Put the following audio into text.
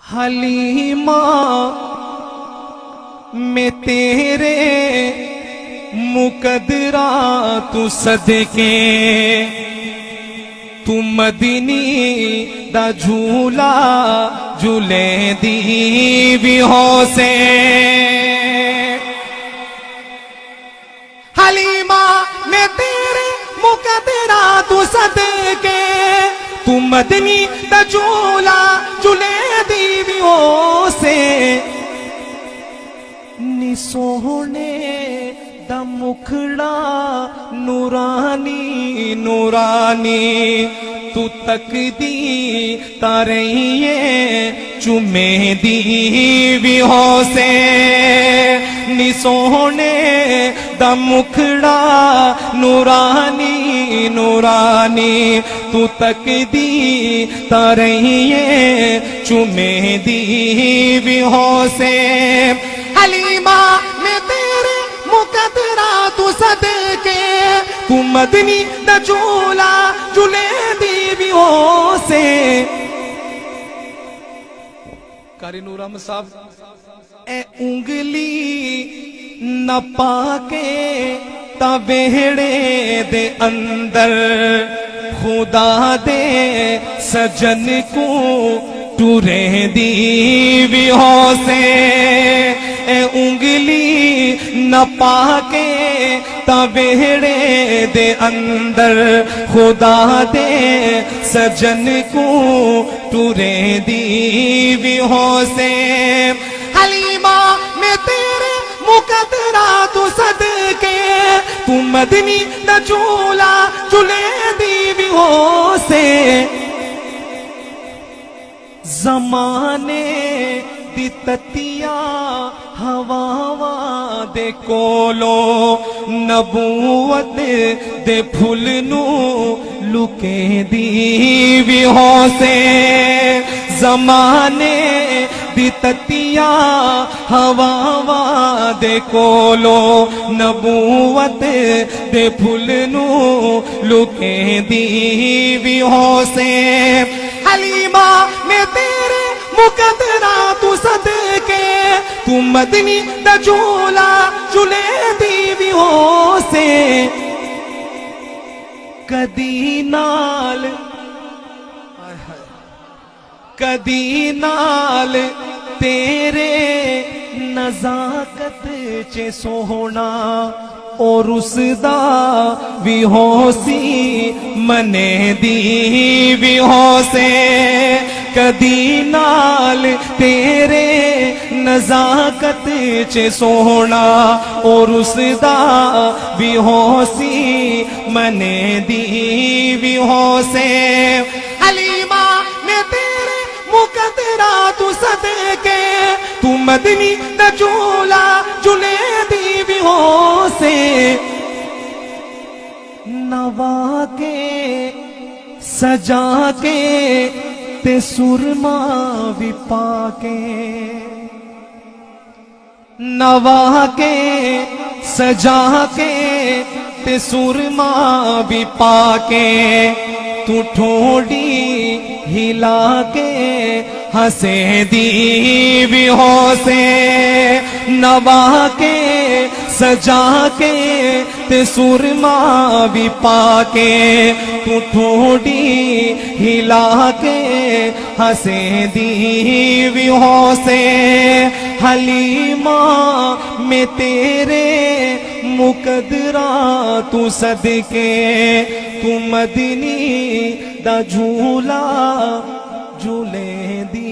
حلیمہ میں تیرے مقدرات صدقے تو مدنی دا جھولا جھولے دی بھی ہو سے حلیمہ میں تیرے مقدرات صدقے تو مدنی دا جھولا جھولے دی بھی ہو سے نی سوہنے دا مکھڑا نورانی نورانی تو تک دی تارئیے چمے دی بھی ہو سے نی سوہنے دا مکھڑا نورانی نورانی تو تک دی تارئیے چمے دی بھی ہو سے حلیمہ میں تیرے مقدرات صدقے تو مدنی دا جھولا جھولے دی بھی ہو سے قاری نور احمد صاحب اے انگلی نہ پاکے تا بیڑے دے اندر خدا دے سجن کو ٹورے دی بھی ہو سے اے انگلی نہ پاکے تا بیڑے دے اندر خدا دے سجن کو ٹورے دی بھی ہو سے حلیمہ میں تیرے مقدرات صدقے تو مدنی دا جھولا جھولے دی بھی ہو سے زمانے دی تتیا ہوا دے کولو نبوت دے پھلنو لکے دی بھی ہو سے زمانے دی تتیا ہوا دے کولو نبوت دے پھلنو لکے دی بھی ہو سے حلیمہ میں تیرے مقدرات صدقے تو مدنی دا جھولا جھولے دی بھی ہو سے کدی نال تیرے نزاکت چے سوہنا اور اس دا بھی ہو سی منے دی بھی ہو سے کدی نال تیرے نزاکت چے سوہنا اور اس دا بھی ہو سی منے دی بھی ہو سے حلیمہ میں تیرے مقدرات صدقے تو مدنی دا جھولا جھولے دی بھی ہو سے نوا کے سجا کے تے سرما بھی پاکے نوا کے سجا کے تے سرما بھی پاکے تو ٹھوڑی ہلا کے ہنسے دی بھی ہو سے نوا کے سجا کے تے سرما بھی پاکے تو ٹھوڑی ہلا کے ہنسے دی بھی ہو سے حلیمہ میں تیرے مقدرات صدقے تو مدنی دا جھولا جھولے دی